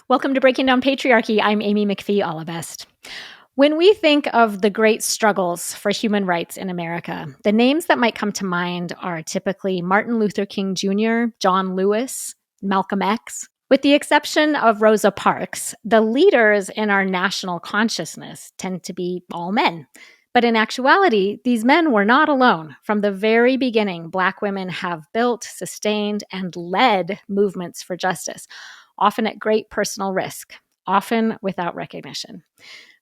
Welcome to Breaking Down Patriarchy. I'm Amy McPhie Allebest. When we think of the great struggles for human rights in America, the names that might come to mind are typically Martin Luther King Jr., John Lewis, Malcolm X. With the exception of Rosa Parks, the leaders in our national consciousness tend to be all men. But in actuality, these men were not alone. From the very beginning, Black women have built, sustained, and led movements for justice, often at great personal risk, often without recognition.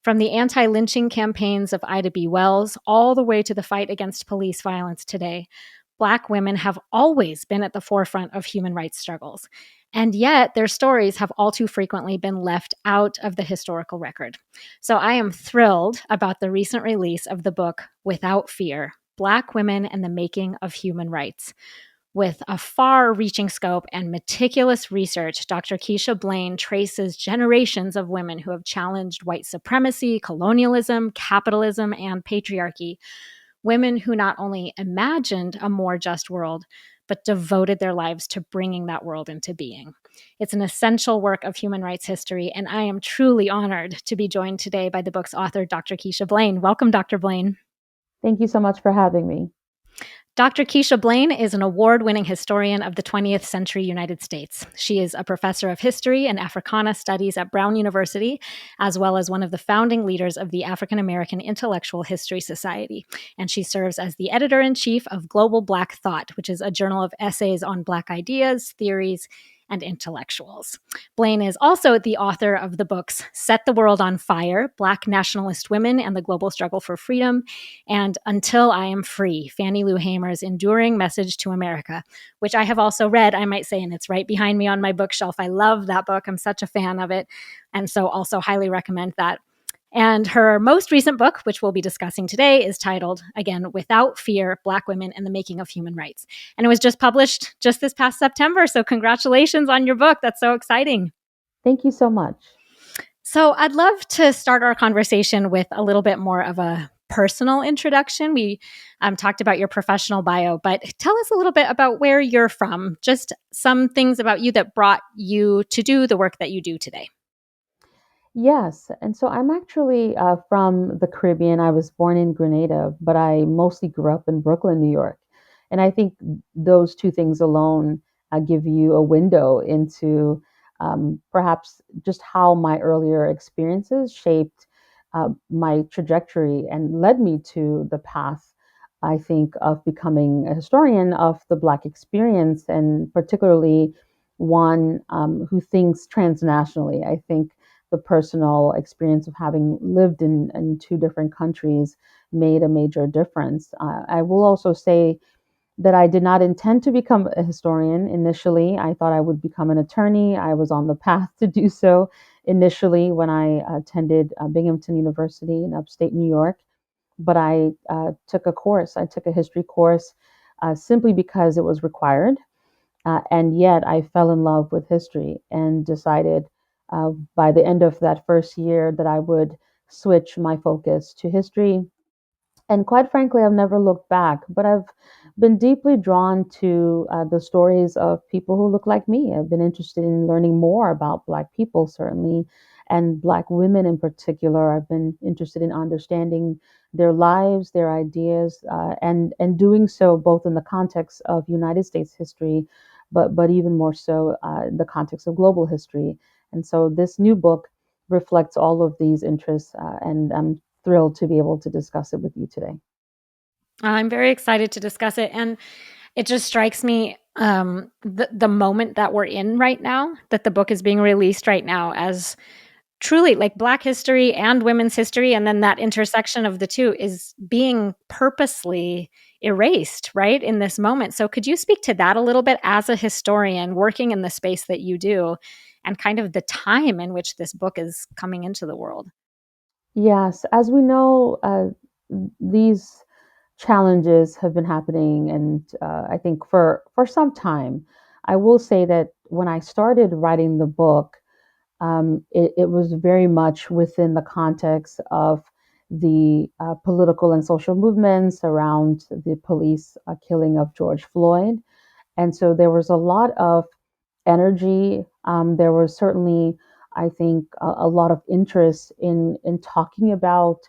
From the anti-lynching campaigns of Ida B. Wells all the way to the fight against police violence today, Black women have always been at the forefront of human rights struggles. And yet their stories have all too frequently been left out of the historical record. So I am thrilled about the recent release of the book, Without Fear, Black Women and the Making of Human Rights. With a far-reaching scope and meticulous research, Dr. Keisha Blain traces generations of women who have challenged white supremacy, colonialism, capitalism, and patriarchy. Women who not only imagined a more just world, but devoted their lives to bringing that world into being. It's an essential work of human rights history, and I am truly honored to be joined today by the book's author, Dr. Keisha Blain. Welcome, Dr. Blain. Thank you so much for having me. Dr. Keisha Blain is an award-winning historian of the 20th century United States. She is a professor of history and Africana studies at Brown University, as well as one of the founding leaders of the African American Intellectual History Society. And she serves as the editor-in-chief of Global Black Thought, which is a journal of essays on Black ideas, theories, and intellectuals. Blain is also the author of the books Set the World on Fire, Black Nationalist Women and the Global Struggle for Freedom, and Until I Am Free, Fannie Lou Hamer's Enduring Message to America, which I have also read, I might say, and it's right behind me on my bookshelf. I love that book. I'm such a fan of it. And so also highly recommend that. And her most recent book, which we'll be discussing today, is titled, again, Without Fear, Black Women and the Making of Human Rights. And it was just published just this past September. So congratulations on your book. That's so exciting. Thank you so much. So I'd love to start our conversation with a little bit more of a personal introduction. We talked about your professional bio, but tell us a little bit about where you're from, just some things about you that brought you to do the work that you do today. Yes, and so I'm actually from the Caribbean. I was born in Grenada, but I mostly grew up in Brooklyn, New York. And I think those two things alone give you a window into perhaps just how my earlier experiences shaped my trajectory and led me to the path, I think, of becoming a historian of the Black experience, and particularly one who thinks transnationally. I think the personal experience of having lived in two different countries made a major difference. I will also say that I did not intend to become a historian initially. I thought I would become an attorney. I was on the path to do so initially when I attended Binghamton University in upstate New York. But I took a course, I took a history course simply because it was required. And yet I fell in love with history and decided by the end of that first year that I would switch my focus to history. And quite frankly, I've never looked back, but I've been deeply drawn to the stories of people who look like me. I've been interested in learning more about Black people, certainly, and Black women in particular. I've been interested in understanding their lives, their ideas, and doing so both in the context of United States history, but even more so in the context of global history. And so this new book reflects all of these interests, and I'm thrilled to be able to discuss it with you today. I'm very excited to discuss it. And it just strikes me the moment that we're in right now, that the book is being released right now as truly like Black history and women's history. And then that intersection of the two is being purposely erased, right, in this moment. So could you speak to that a little bit as a historian working in the space that you do and kind of the time in which this book is coming into the world? Yes, as we know, these challenges have been happening, and I think for some time. I will say that when I started writing the book, it was very much within the context of the political and social movements around the police killing of George Floyd. And so there was a lot of energy. There was certainly I think, a lot of interest in talking about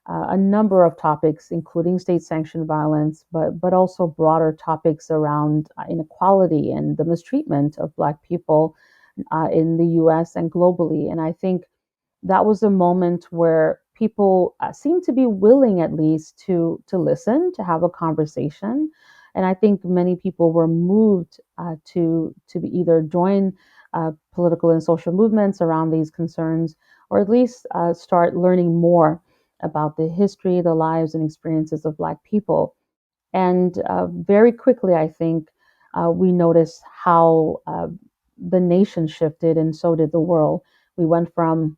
a number of topics, including state-sanctioned violence, but also broader topics around inequality and the mistreatment of Black people in the U.S. and globally. And I think that was a moment where people seemed to be willing, at least, to listen, to have a conversation. And I think many people were moved to either join political and social movements around these concerns, or at least start learning more about the history, the lives, and experiences of Black people. And very quickly, I think we noticed how the nation shifted, and so did the world. We went from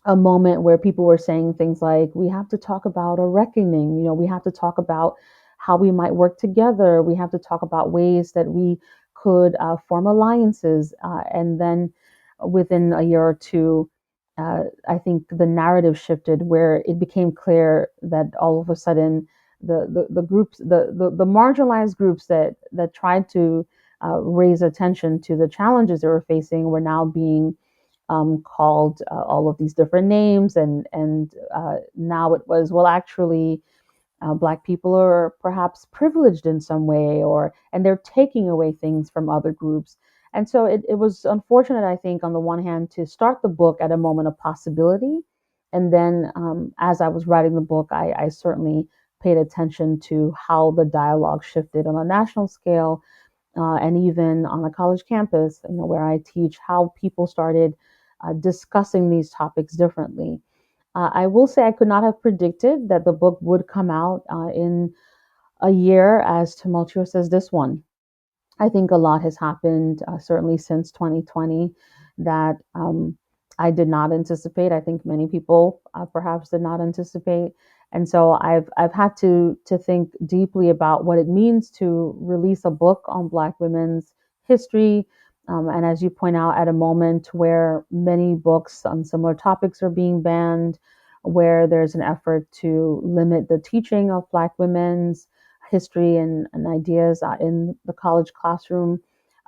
a moment where people were saying things like, we have to talk about a reckoning, we have to talk about how we might work together, we have to talk about ways that we could form alliances. And then within a year or two, I think the narrative shifted where it became clear that all of a sudden the groups, the marginalized groups that tried to raise attention to the challenges they were facing were now being called all of these different names, and now it was, well, actually, Black people are perhaps privileged in some way, or and they're taking away things from other groups. And so it was unfortunate, I think, on the one hand, to start the book at a moment of possibility, and then as I was writing the book, I certainly paid attention to how the dialogue shifted on a national scale, and even on a college campus, where I teach, how people started discussing these topics differently. I will say I could not have predicted that the book would come out in a year as tumultuous as this one. I think a lot has happened, certainly since 2020, that I did not anticipate. I think many people perhaps did not anticipate, and so I've had to think deeply about what it means to release a book on Black women's history. And as you point out, at a moment where many books on similar topics are being banned, where there's an effort to limit the teaching of Black women's history and ideas in the college classroom.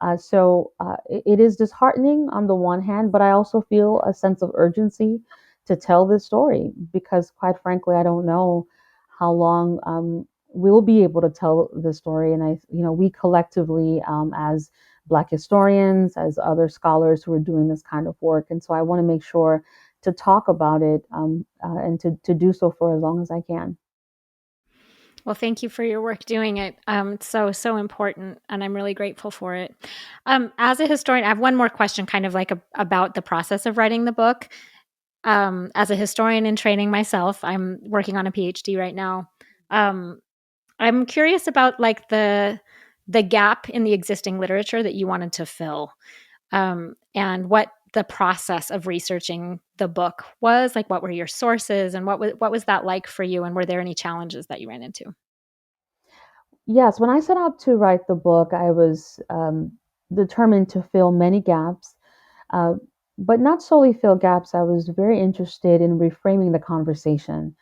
It is disheartening on the one hand, but I also feel a sense of urgency to tell this story because, quite frankly, I don't know how long we'll be able to tell this story. And we collectively, as Black historians, as other scholars who are doing this kind of work, and so I want to make sure to talk about it and to do so for as long as I can. Well, thank you for your work doing it. It's so important, and I'm really grateful for it. As a historian, I have one more question, kind of like about the process of writing the book. As a historian in training myself, I'm working on a PhD right now. Um, I'm curious about like the gap in the existing literature that you wanted to fill, and what the process of researching the book was. Like, what were your sources, and what was that like for you? And were there any challenges that you ran into? Yes, when I set out to write the book, I was determined to fill many gaps, uh, but not solely fill gaps. I was very interested in reframing the conversation.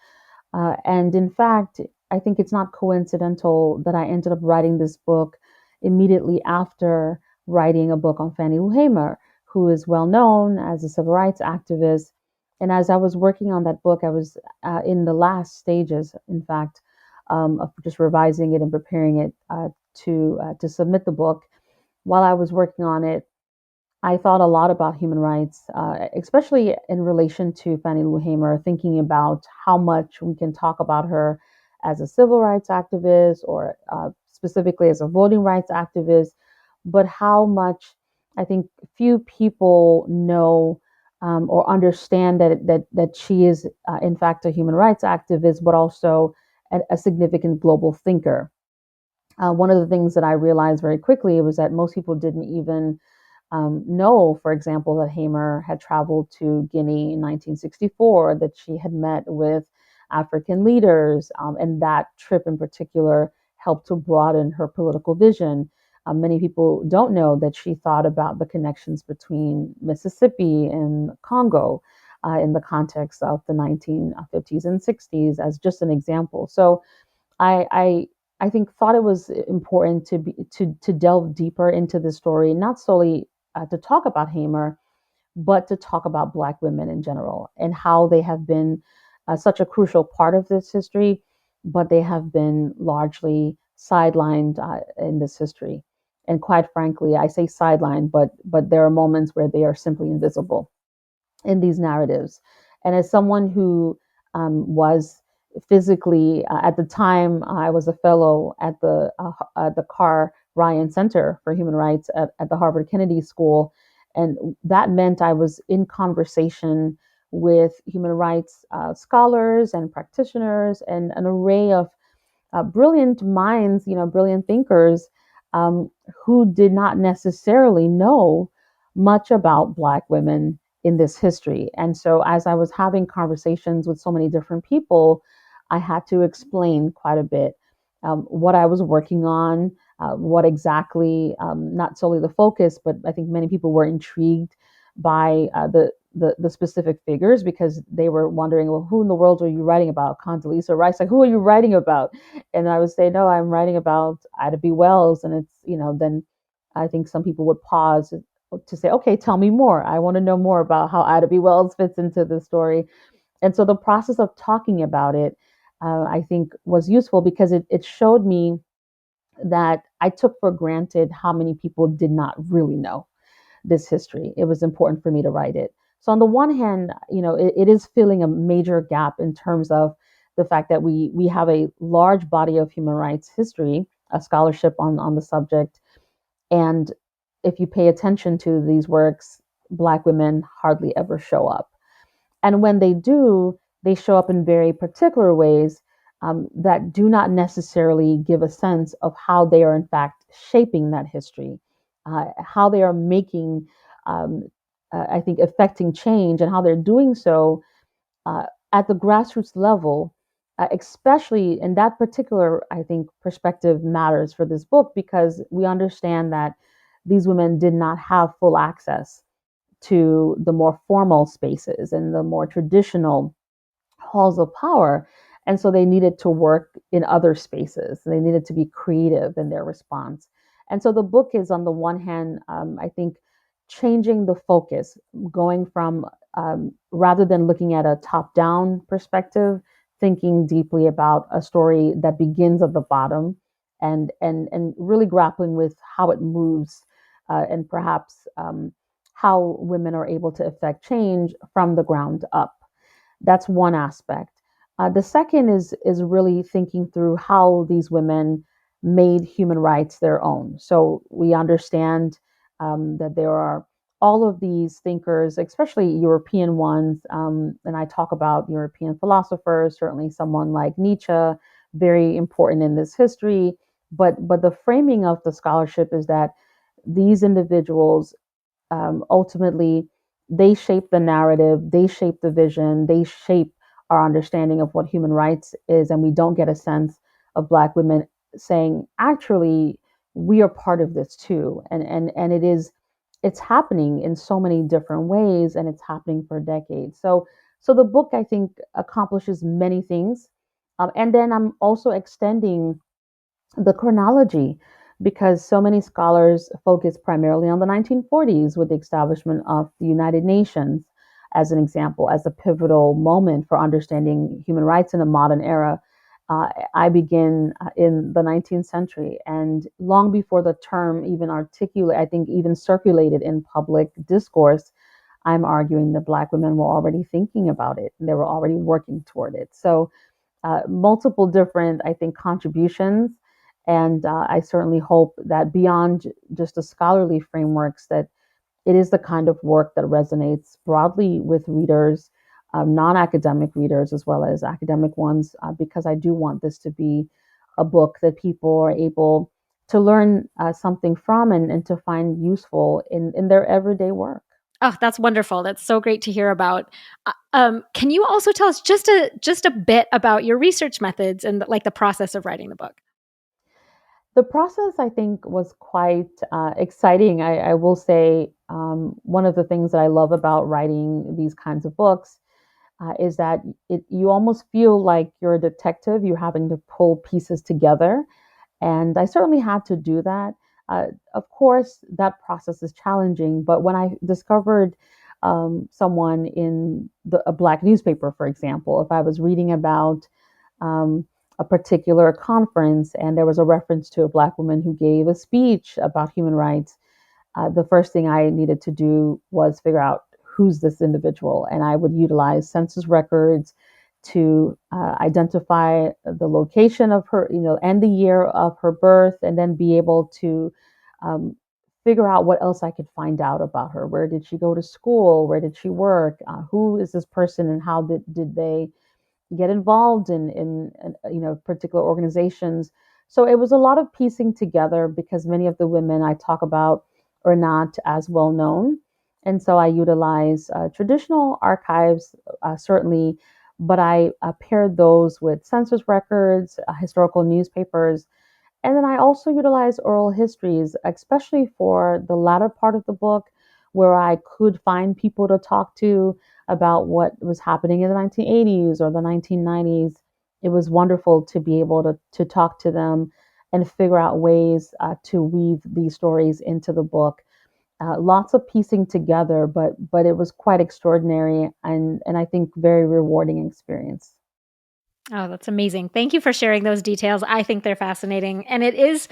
And in fact, I think it's not coincidental that I ended up writing this book immediately after writing a book on Fannie Lou Hamer, who is well known as a civil rights activist. And as I was working on that book, I was in the last stages, in fact, of just revising it and preparing it to submit the book. While I was working on it, I thought a lot about human rights, especially in relation to Fannie Lou Hamer, thinking about how much we can talk about her as a civil rights activist or specifically as a voting rights activist, but how much I think few people know or understand that she is, in fact, a human rights activist, but also a significant global thinker. One of the things that I realized very quickly was that most people didn't even know, for example, that Hamer had traveled to Guinea in 1964, that she had met with African leaders, and that trip in particular helped to broaden her political vision. Many people don't know that she thought about the connections between Mississippi and Congo in the context of the 1950s and 60s, as just an example. So I think thought it was important to delve deeper into the story, not solely to talk about Hamer, but to talk about Black women in general and how they have been such a crucial part of this history, but they have been largely sidelined in this history. And quite frankly, I say sidelined, but there are moments where they are simply invisible in these narratives. And as someone who was physically, at the time, I was a fellow at the Carr Ryan Center for Human Rights at the Harvard Kennedy School, and that meant I was in conversation with human rights scholars and practitioners and an array of brilliant minds, brilliant thinkers um, who did not necessarily know much about Black women in this history. And so, as I was having conversations with so many different people, I had to explain quite a bit what I was working on, what exactly, not solely the focus, but I think many people were intrigued by the specific figures because they were wondering, well, who in the world are you writing about? Condoleezza Rice, like, who are you writing about? And I would say, no, I'm writing about Ida B. Wells. And it's, then I think some people would pause to say, okay, tell me more. I want to know more about how Ida B. Wells fits into the story. And so the process of talking about it, I think, was useful because it showed me that I took for granted how many people did not really know this history. It was important for me to write it. So on the one hand, it is filling a major gap in terms of the fact that we have a large body of human rights history, a scholarship on the subject, and if you pay attention to these works, Black women hardly ever show up. And when they do, they show up in very particular ways that do not necessarily give a sense of how they are, in fact, shaping that history, how they are making, um, I think, affecting change, and how they're doing so uh, at the grassroots level. Especially in that particular, I think, perspective matters for this book because we understand that these women did not have full access to the more formal spaces and the more traditional halls of power. And so they needed to work in other spaces. They needed to be creative in their response. And so the book is, on the one hand, I think, changing the focus, going from rather than looking at a top down perspective, thinking deeply about a story that begins at the bottom and really grappling with how it moves and perhaps how women are able to affect change from the ground up. That's one aspect. The second is really thinking through how these women made human rights their own. So we understand that there are all of these thinkers, especially European ones, and I talk about European philosophers. Certainly, someone like Nietzsche, very important in this history. But the framing of the scholarship is that these individuals ultimately they shape the narrative, they shape the vision, they shape our understanding of what human rights is, and we don't get a sense of Black women saying, actually, we are part of this too, and it's happening in so many different ways, and it's happening for decades. So the book, I think, accomplishes many things, and then I'm also extending the chronology because so many scholars focus primarily on the 1940s with the establishment of the United Nations as an example, as a pivotal moment for understanding human rights in a modern era. I begin in the 19th century, and long before the term even articulate, I think even circulated in public discourse, I'm arguing that Black women were already thinking about it and they were already working toward it. So multiple different, I think, contributions. And I certainly hope that beyond just the scholarly frameworks, that it is the kind of work that resonates broadly with readers, non-academic readers as well as academic ones, because I do want this to be a book that people are able to learn something from and to find useful in their everyday work. Oh, that's wonderful. That's so great to hear about. Can you also tell us just a bit about your research methods and like the process of writing the book? The process, I think, was quite exciting. I will say one of the things that I love about writing these kinds of books is that you almost feel like you're a detective. You're having to pull pieces together. And I certainly had to do that. Of course, that process is challenging. But when I discovered someone in a Black newspaper, for example. If I was reading about um, a particular conference and there was a reference to a Black woman who gave a speech about human rights, the first thing I needed to do was figure out who's this individual. And I would utilize census records to identify the location of her, and the year of her birth, and then be able to um, figure out what else I could find out about her. Where did she go to school? Where did she work? Who is this person, and how did they get involved in particular organizations. So it was a lot of piecing together because many of the women I talk about are not as well known, and so I utilize traditional archives, certainly, but I paired those with census records, historical newspapers, and then I also utilize oral histories, especially for the latter part of the book, where I could find people to talk to about what was happening in the 1980s or the 1990s. It was wonderful to be able to talk to them and figure out ways to weave these stories into the book. Lots of piecing together, but it was quite extraordinary and I think very rewarding experience. Oh, that's amazing. Thank you for sharing those details. I think they're fascinating. And it's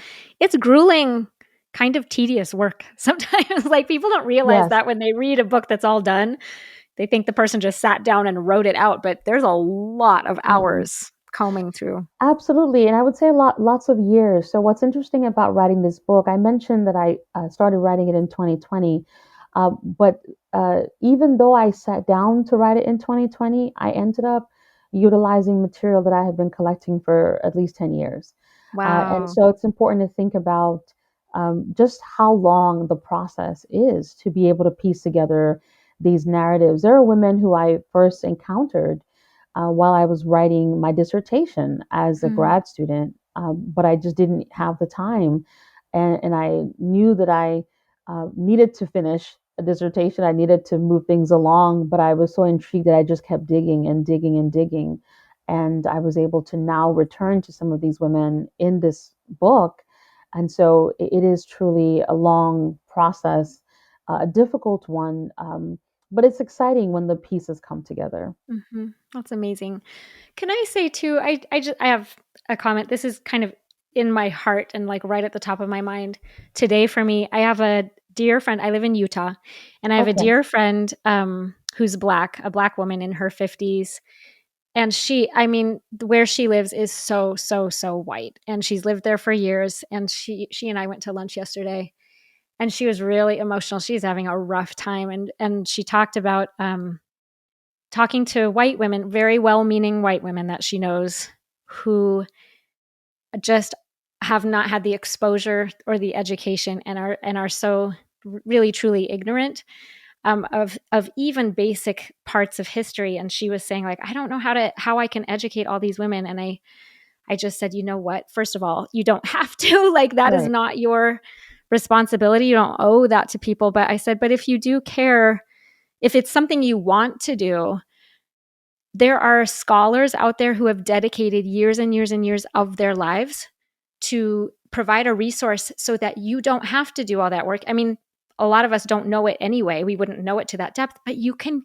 grueling, kind of tedious work. Sometimes like people don't realize Yes. that when they read a book that's all done, they think the person just sat down and wrote it out, but there's a lot of Mhm. hours combing through. Absolutely, and I would say lots of years. So what's interesting about writing this book, I mentioned that I started writing it in 2020, but even though I sat down to write it in 2020, I ended up utilizing material that I had been collecting for at least 10 years. And Wow. so it's important to think about just how long the process is to be able to piece together these narratives. There are women who I first encountered while I was writing my dissertation as a Mm, grad student, but I just didn't have the time. And I knew that I needed to finish a dissertation, I needed to move things along, but I was so intrigued that I just kept digging and digging and digging. And I was able to now return to some of these women in this book. And so it is truly a long process, a difficult one, but it's exciting when the pieces come together. mhm. That's amazing. Can I say too, I have a comment. This is kind of in my heart and like right at the top of my mind today for me. I have a dear friend. I live in Utah, and I have a Okay. dear friend who's black, a black woman in her 50s. And I mean, where she lives is so, so, so white. And she's lived there for years. And she and I went to lunch yesterday, and she was really emotional. She's having a rough time. And she talked about talking to white women, very well meaning white women that she knows who just have not had the exposure or the education and are so really truly ignorant of even basic parts of history. And she was saying like, I don't know how I can educate all these women. And I just said, you know what, first of all, you don't have to. Like, that is Right. not your responsibility. You don't owe that to people. But I said, but if you do care, if it's something you want to do, there are scholars out there who have dedicated years and years and years of their lives to provide a resource so that you don't have to do all that work. I mean, a lot of us don't know it anyway. We wouldn't know it to that depth, but you can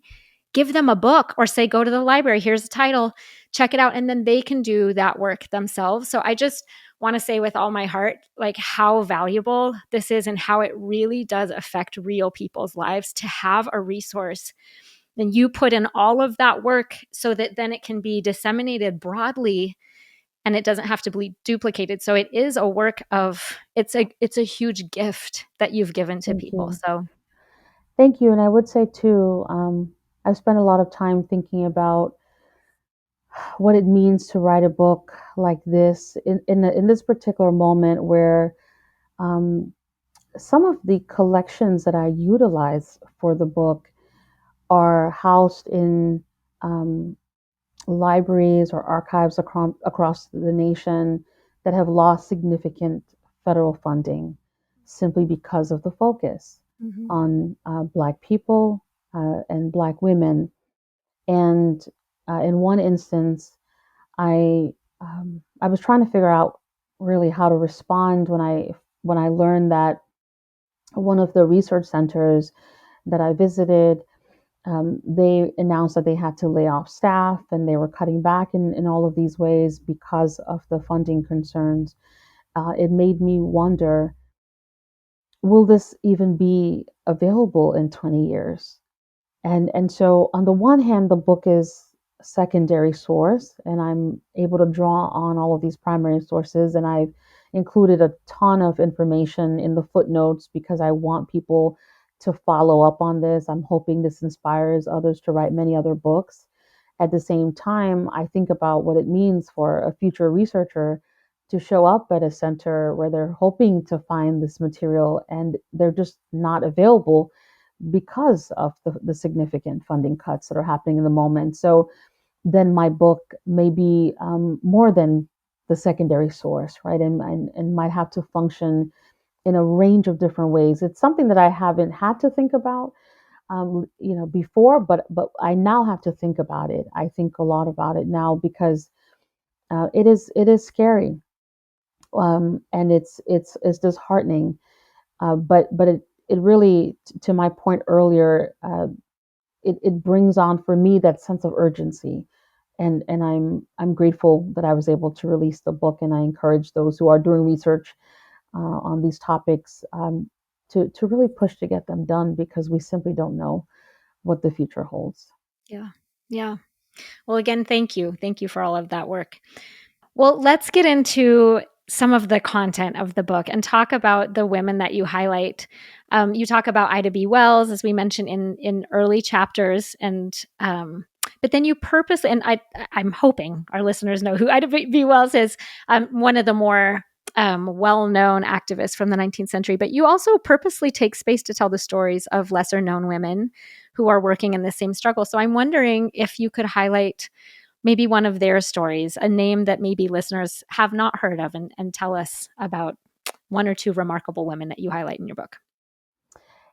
give them a book or say, go to the library, here's the title, check it out. And then they can do that work themselves. So I just want to say with all my heart, like how valuable this is and how it really does affect real people's lives to have a resource. Then you put in all of that work so that then it can be disseminated broadly and it doesn't have to be duplicated. So it is a work of it's a huge gift that you've given to Thank people. you. So Thank you. And I would say too, I've spent a lot of time thinking about what it means to write a book like this in this particular moment where um, some of the collections that I utilize for the book are housed in um, libraries or archives across the nation that have lost significant federal funding simply because of the focus mhm. on Black people and Black women. And in one instance, I was trying to figure out really how to respond when I learned that one of the research centers that I visited They announced that they had to lay off staff and they were cutting back in all of these ways because of the funding concerns. It made me wonder, will this even be available in 20 years? And so on the one hand, the book is a secondary source, and I'm able to draw on all of these primary sources, and I've included a ton of information in the footnotes because I want people to follow up on this. I'm hoping this inspires others to write many other books. At the same time, I think about what it means for a future researcher to show up at a center where they're hoping to find this material and they're just not available because of the significant funding cuts that are happening in the moment. So then my book may be more than the secondary source, right? And might have to function in a range of different ways. It's something that I haven't had to think about, before, but I now have to think about it. I think a lot about it now because it is scary, and it's disheartening. But it really, to my point earlier, it brings on for me that sense of urgency, and I'm grateful that I was able to release the book, and I encourage those who are doing research on these topics to really push to get them done because we simply don't know what the future holds. Yeah. Yeah. Well, again, thank you. Thank you for all of that work. Well, let's get into some of the content of the book and talk about the women that you highlight. You talk about Ida B. Wells, as we mentioned in early chapters, and but then you purposely, and I'm hoping our listeners know who Ida B. Wells is, one of the more well-known activists from the 19th century. But you also purposely take space to tell the stories of lesser-known women who are working in the same struggle. So I'm wondering if you could highlight maybe one of their stories, a name that maybe listeners have not heard of, and tell us about one or two remarkable women that you highlight in your book.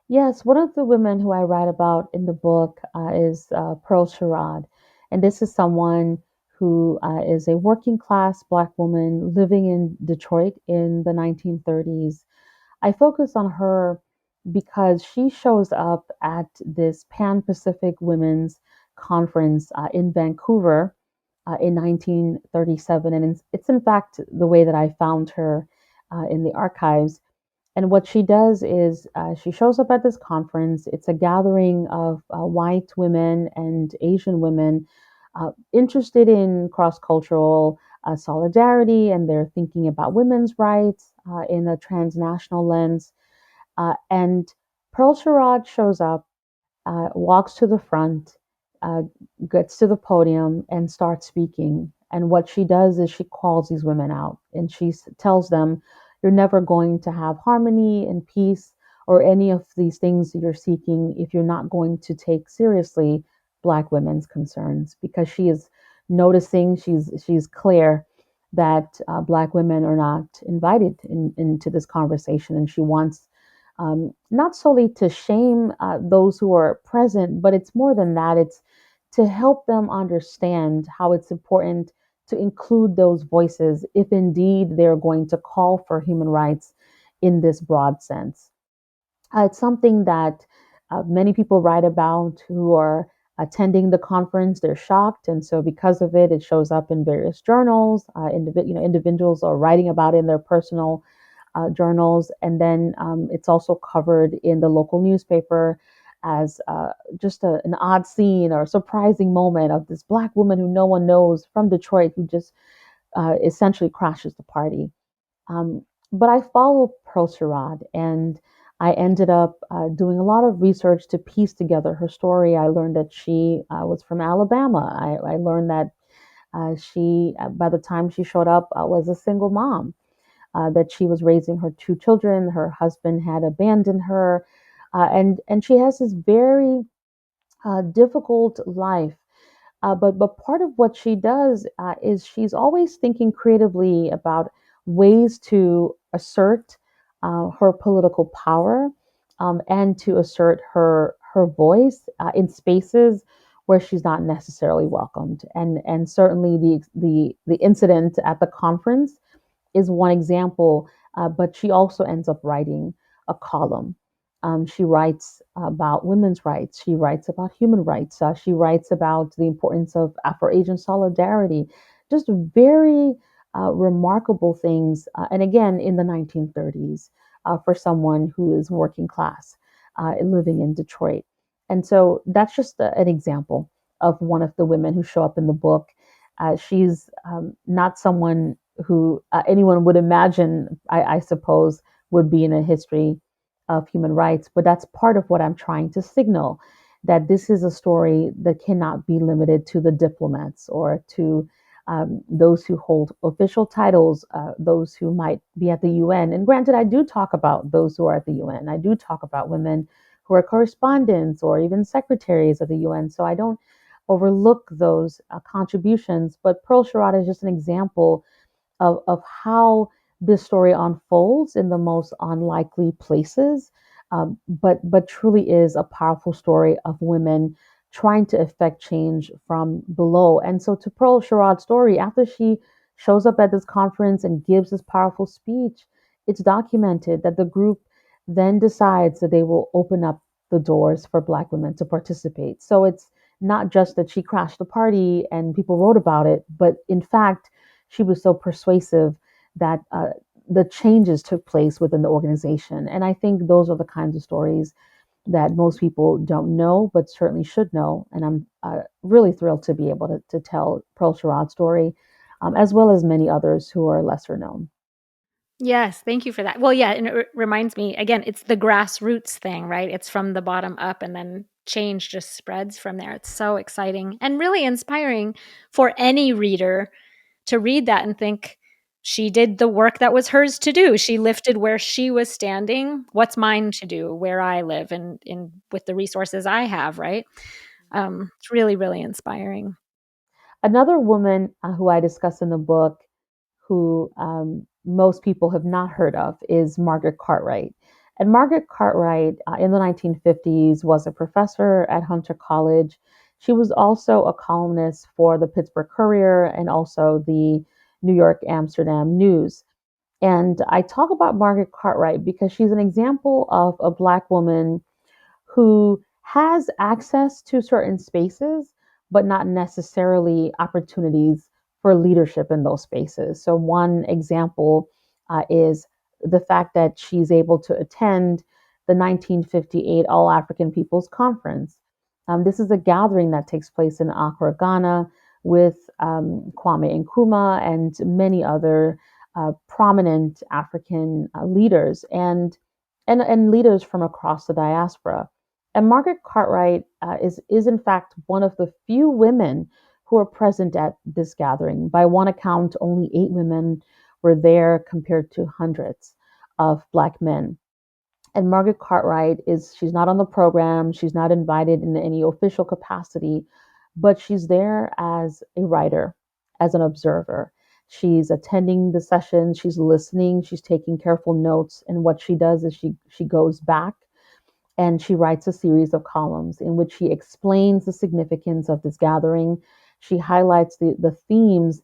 Yes, one of the women who I write about in the book is Pearl Sherrod. And this is someone who is a working class Black woman living in Detroit in the 1930s. I focus on her because she shows up at this Pan Pacific Women's Conference in Vancouver in 1937. And it's in fact the way that I found her in the archives. And what she does is she shows up at this conference. It's a gathering of white women and Asian women interested in cross cultural solidarity, and they're thinking about women's rights in a transnational lens. And Pearl Sherrod shows up, walks to the front, uh, gets to the podium, and starts speaking. And what she does is she calls these women out and she tells them, you're never going to have harmony and peace or any of these things that you're seeking if you're not going to take seriously Black women's concerns, because she is noticing, she's clear that Black women are not invited into this conversation, and she wants not solely to shame those who are present, but it's more than that. It's to help them understand how it's important to include those voices if indeed they're going to call for human rights in this broad sense. It's something that many people write about who are attending the conference. They're shocked, and so because of it, it shows up in various journals. Individuals are writing about it in their personal journals, and then it's also covered in the local newspaper as just an odd scene or a surprising moment of this Black woman who no one knows from Detroit who just essentially crashes the party. But I followed Pearl Sherrod, and I ended up doing a lot of research to piece together her story. I learned that she was from Alabama. I learned that she, by the time she showed up, was a single mom, that she was raising her two children. Her husband had abandoned her, and she has this very difficult life. But part of what she does is she's always thinking creatively about ways to assert her political power, and to assert her voice in spaces where she's not necessarily welcomed. And certainly the incident at the conference is one example. But she also ends up writing a column. She writes about women's rights. She writes about human rights. She writes about the importance of Afro-Asian solidarity. Just very remarkable things. And again, in the 1930s, for someone who is working class living in Detroit. And so that's just an example of one of the women who show up in the book. She's not someone who anyone would imagine, I suppose, would be in a history of human rights, but that's part of what I'm trying to signal, that this is a story that cannot be limited to the diplomats or to those who hold official titles, those who might be at the UN. And granted, I do talk about those who are at the UN. I do talk about women who are correspondents or even secretaries of the UN. So I don't overlook those contributions. But Pearl Sherrod is just an example of how this story unfolds in the most unlikely places, but truly is a powerful story of women trying to effect change from below. And so, to Pearl Sherrod's story, after she shows up at this conference and gives this powerful speech, it's documented that the group then decides that they will open up the doors for Black women to participate. So it's not just that she crashed the party and people wrote about it, but in fact, she was so persuasive that the changes took place within the organization. And I think those are the kinds of stories that most people don't know, but certainly should know. And I'm really thrilled to be able to tell Pearl Sherrod's story, as well as many others who are lesser known. Yes, thank you for that. Well, yeah, and it reminds me again, it's the grassroots thing, right? It's from the bottom up and then change just spreads from there. It's so exciting and really inspiring for any reader to read that and think she did the work that was hers to do. She lifted where she was standing. What's mine to do where I live and in with the resources I have, right? It's really, really inspiring. Another woman who I discuss in the book, who most people have not heard of, is Margaret Cartwright. And Margaret Cartwright in the 1950s was a professor at Hunter College. She was also a columnist for the Pittsburgh Courier and also the New York Amsterdam News. And I talk about Margaret Cartwright because she's an example of a Black woman who has access to certain spaces, but not necessarily opportunities for leadership in those spaces. So, one example is the fact that she's able to attend the 1958 All African Peoples Conference. This is a gathering that takes place in Accra, Ghana, with Kwame Nkrumah and many other prominent African leaders and leaders from across the diaspora. And Margaret Cartwright is in fact one of the few women who are present at this gathering. By one account, only 8 women were there compared to hundreds of Black men. And Margaret Cartwright she's not on the program, she's not invited in any official capacity, but she's there as a writer, as an observer. She's attending the sessions, she's listening, she's taking careful notes, and what she does is she goes back and she writes a series of columns in which she explains the significance of this gathering. She highlights the themes,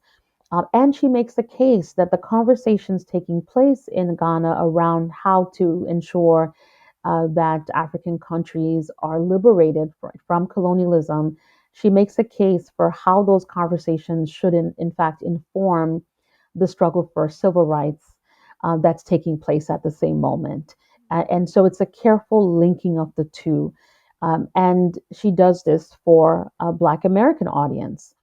and she makes the case that the conversations taking place in Ghana around how to ensure that African countries are liberated from colonialism. She makes a case for how those conversations should, in fact, inform the struggle for civil rights that's taking place at the same moment. And so it's a careful linking of the two. And she does this for a Black American audience.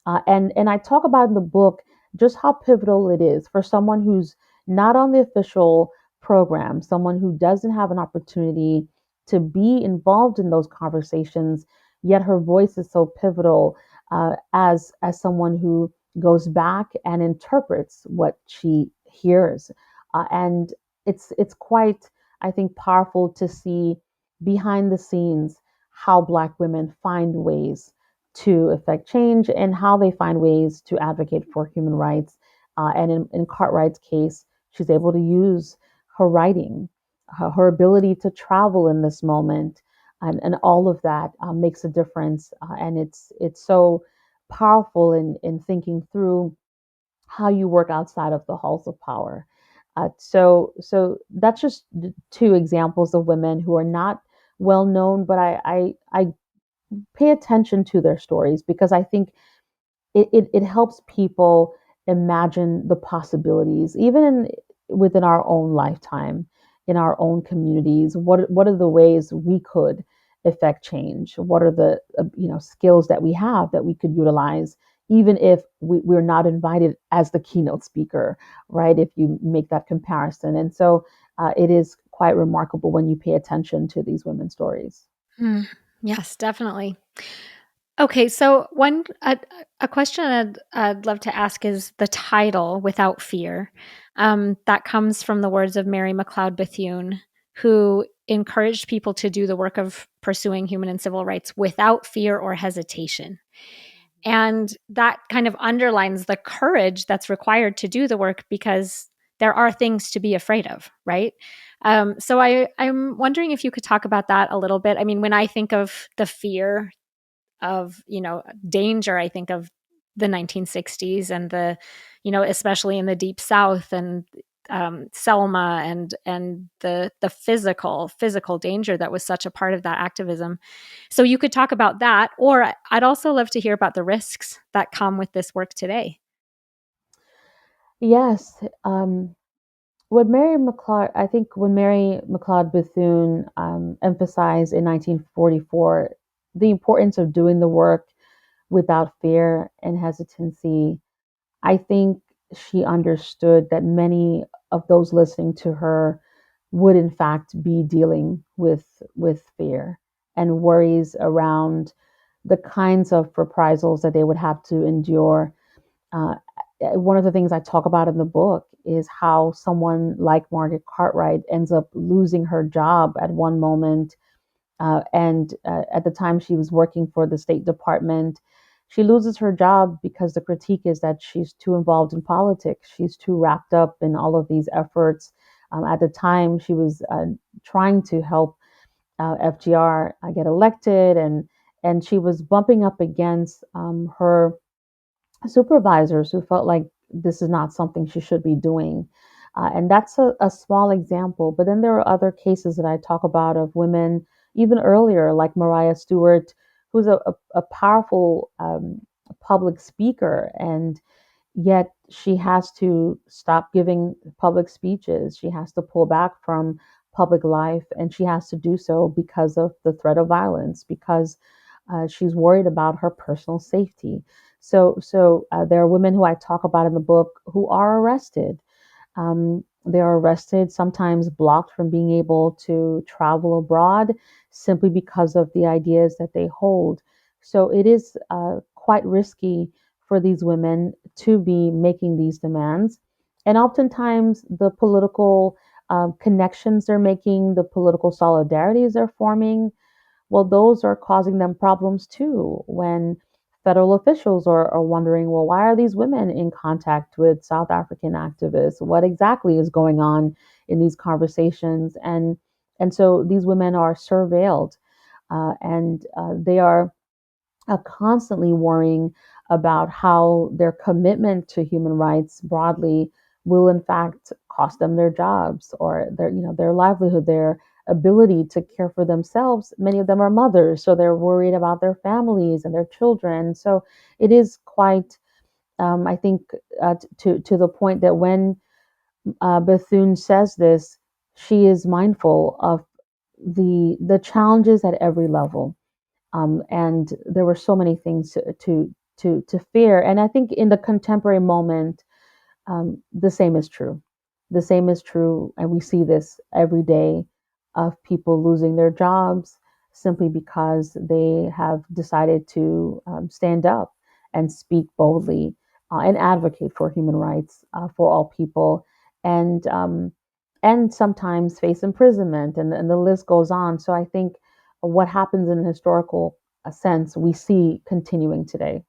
And I talk about in the book just how pivotal it is for someone who's not on the official program, someone who doesn't have an opportunity to be involved in those conversations, yet her voice is so pivotal as someone who goes back and interprets what she hears. And it's quite, I think, powerful to see behind the scenes how Black women find ways to affect change and how they find ways to advocate for human rights. And in Cartwright's case, she's able to use her writing, her ability to travel in this moment, and all of that makes a difference. And it's so powerful in thinking through how you work outside of the halls of power. So that's just two examples of women who are not well known, but I pay attention to their stories because I think it helps people imagine the possibilities, even within our own lifetime, in our own communities. What are the ways we could affect change? What are the skills that we have that we could utilize, even if we're not invited as the keynote speaker, right? If you make that comparison, and so it is quite remarkable when you pay attention to these women's stories. Mm, yes, definitely. Okay, so a question I'd love to ask is the title "Without Fear." That comes from the words of Mary McLeod Bethune, who encouraged people to do the work of pursuing human and civil rights without fear or hesitation. And that kind of underlines the courage that's required to do the work because there are things to be afraid of, right? So I'm wondering if you could talk about that a little bit. I mean, when I think of the fear of, danger, I think of the 1960s and especially in the Deep South and Selma and the physical danger that was such a part of that activism. So you could talk about that, or I'd also love to hear about the risks that come with this work today. Yes. I think when Mary McLeod Bethune emphasized in 1944 the importance of doing the work without fear and hesitancy, I think she understood that many of those listening to her would in fact be dealing with fear and worries around the kinds of reprisals that they would have to endure. uh, One of the things I talk about in the book is how someone like Margaret Cartwright ends up losing her job at one moment. And at the time she was working for the State Department, she loses her job because the critique is that she's too involved in politics. She's too wrapped up in all of these efforts. At the time, she was trying to help FGR get elected, and she was bumping up against her supervisors who felt like this is not something she should be doing. And that's a small example. But then there are other cases that I talk about of women even earlier, like Mariah Stewart, who's a powerful public speaker, and yet she has to stop giving public speeches. She has to pull back from public life, and she has to do so because of the threat of violence, because she's worried about her personal safety. So there are women who I talk about in the book who are arrested. They are arrested, sometimes blocked from being able to travel abroad simply because of the ideas that they hold. So it is quite risky for these women to be making these demands. And oftentimes, the political connections they're making, the political solidarities they're forming, well, those are causing them problems too. When federal officials are wondering, well, why are these women in contact with South African activists? What exactly is going on in these conversations? And so these women are surveilled, and they are constantly worrying about how their commitment to human rights broadly will in fact cost them their jobs or their livelihood, their ability to care for themselves. Many of them are mothers, so they're worried about their families and their children. So it is quite, I think, to the point that when Bethune says this, she is mindful of the challenges at every level, and there were so many things to fear. And I think in the contemporary moment, the same is true. The same is true, and we see this every day of people losing their jobs simply because they have decided to stand up and speak boldly and advocate for human rights for all people, and and sometimes face imprisonment, and the list goes on. So I think what happens in a historical sense we see continuing today.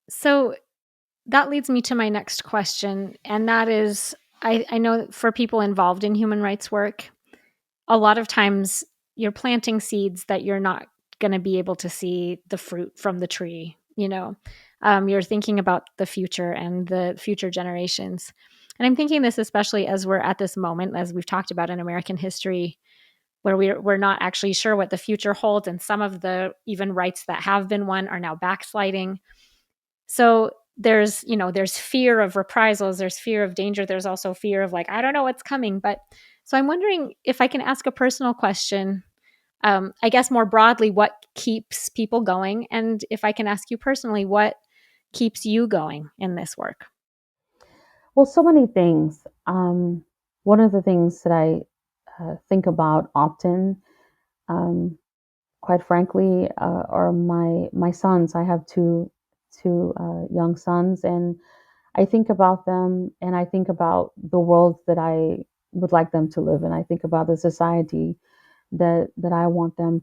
So that leads me to my next question, and that is I know for people involved in human rights work, a lot of times you're planting seeds that you're not going to be able to see the fruit from the tree you know, you're thinking about the future and the future generations. And I'm thinking this especially as we're at this moment, as we've talked about in American history, where we're not actually sure what the future holds, and some of the even rights that have been won are now backsliding. So there's fear of reprisals, there's fear of danger, there's also fear of like, I don't know what's coming. But so I'm wondering if I can ask a personal question. I guess more broadly, what keeps people going? And if I can ask you personally, what keeps you going in this work? Well, so many things. One of the things that I think about often, um, quite frankly, are my sons. I have two young sons, and I think about them, and I think about the world that I would like them to live in. I think about the society that I want them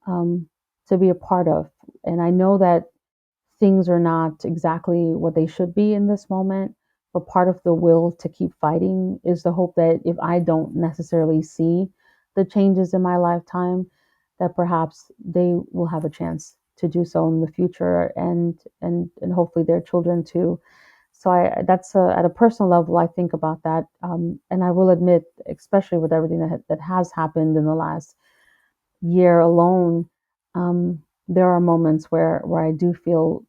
um, to be a part of, and I know that things are not exactly what they should be in this moment. But part of the will to keep fighting is the hope that if I don't necessarily see the changes in my lifetime, that perhaps they will have a chance to do so in the future, and hopefully their children too. So that's at a personal level, I think about that, and I will admit, especially with everything that has happened in the last year alone, there are moments where I do feel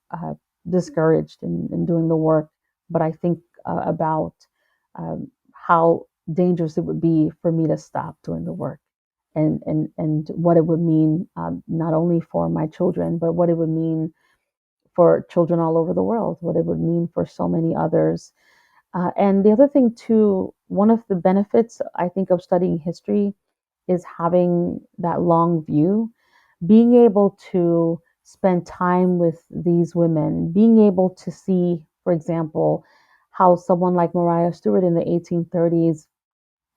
discouraged in doing the work. But I think about how dangerous it would be for me to stop doing the work, and what it would mean, not only for my children, but what it would mean for children all over the world, what it would mean for so many others. And the other thing, too, one of the benefits I think of studying history is having that long view, being able to spend time with these women, being able to see, for example, how someone like Maria Stewart in the 1830s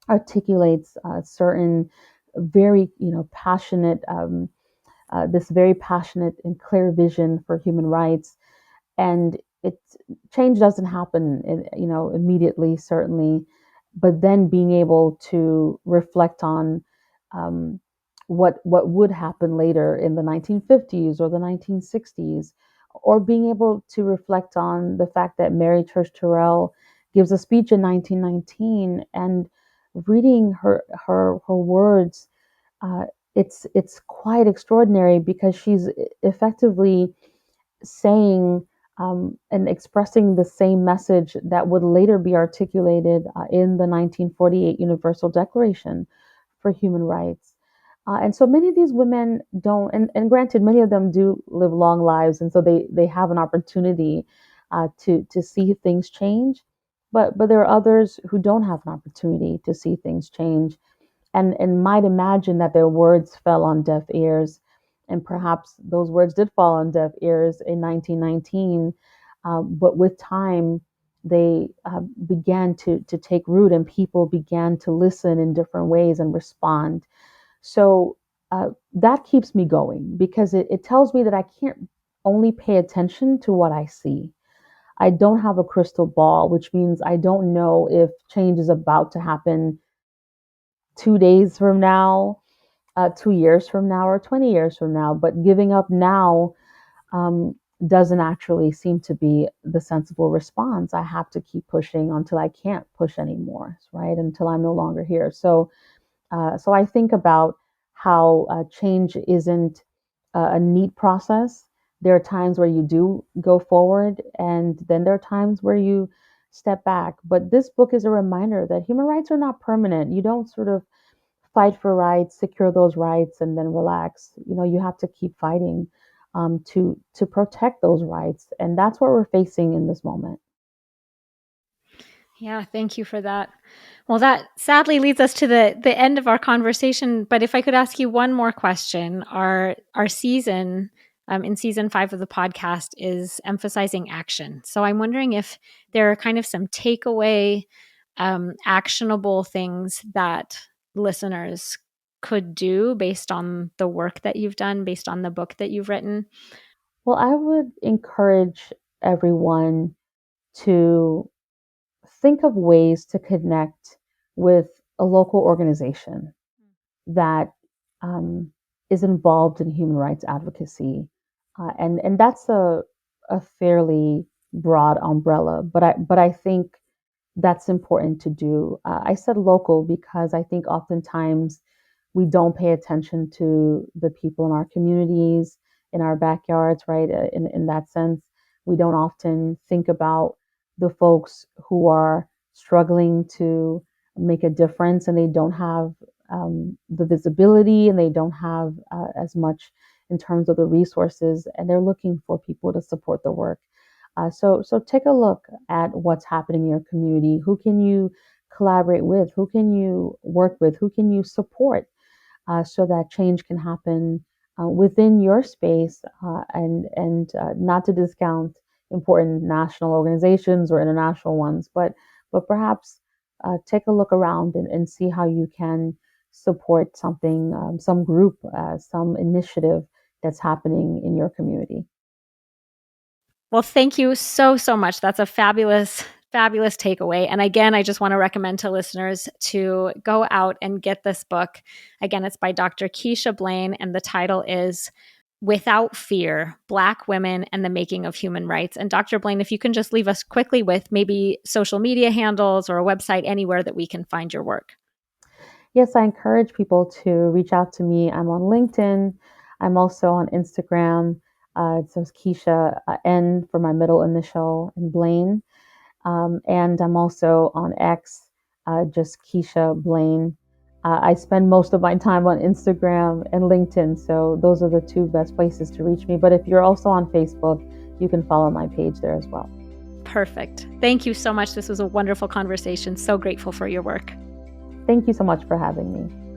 articulates certain very, passionate, this very passionate and clear vision for human rights. And it change doesn't happen immediately, certainly, but then being able to reflect on um, what would happen later in the 1950s or the 1960s, or being able to reflect on the fact that Mary Church Terrell gives a speech in 1919, and reading her words, uh, it's quite extraordinary because she's effectively saying and expressing the same message that would later be articulated in the 1948 Universal Declaration for Human Rights. And so many of these women don't, and granted, many of them do live long lives, and so they have an opportunity to see things change. But there are others who don't have an opportunity to see things change, and might imagine that their words fell on deaf ears. And perhaps those words did fall on deaf ears in 1919, but with time, they began to take root, and people began to listen in different ways and respond. So that keeps me going because it tells me that I can't only pay attention to what I see. I don't have a crystal ball, which means I don't know if change is about to happen 2 days from now, 2 years from now, or 20 years from now. But giving up now um, doesn't actually seem to be the sensible response. I have to keep pushing until I can't push anymore, right? Until I'm no longer here. So I think about how change isn't a neat process. There are times where you do go forward, and then there are times where you step back. But this book is a reminder that human rights are not permanent. You don't sort of fight for rights, secure those rights, and then relax. You have to keep fighting to protect those rights, and that's what we're facing in this moment. Yeah, thank you for that. Well, that sadly leads us to the end of our conversation. But if I could ask you one more question, our season in season 5 of the podcast is emphasizing action. So I'm wondering if there are kind of some takeaway, actionable things that listeners could do based on the work that you've done, based on the book that you've written. Well, I would encourage everyone to think of ways to connect with a local organization that um, is involved in human rights advocacy. And that's a fairly broad umbrella, but I think that's important to do. I said local because I think oftentimes we don't pay attention to the people in our communities, in our backyards, right? In that sense, we don't often think about the folks who are struggling to make a difference and they don't have the visibility and they don't have as much in terms of the resources, and they're looking for people to support the work. So take a look at what's happening in your community. Who can you collaborate with? Who can you work with? Who can you support so that change can happen within your space? And not to discount important national organizations or international ones, but perhaps take a look around and see how you can support something, some group, some initiative that's happening in your community. Well, thank you so, so much. That's a fabulous, fabulous takeaway. And again, I just want to recommend to listeners to go out and get this book. Again, it's by Dr. Keisha Blain, and the title is Without Fear: Black Women and the Making of Human Rights. And Dr. Blain, if you can just leave us quickly with maybe social media handles or a website anywhere that we can find your work. Yes, I encourage people to reach out to me. I'm on LinkedIn. I'm also on Instagram. It says Keisha, N for my middle initial, and Blain. And I'm also on X, just Keisha Blain. I spend most of my time on Instagram and LinkedIn, so those are the two best places to reach me. But if you're also on Facebook, you can follow my page there as well. Perfect. Thank you so much. This was a wonderful conversation. So grateful for your work. Thank you so much for having me.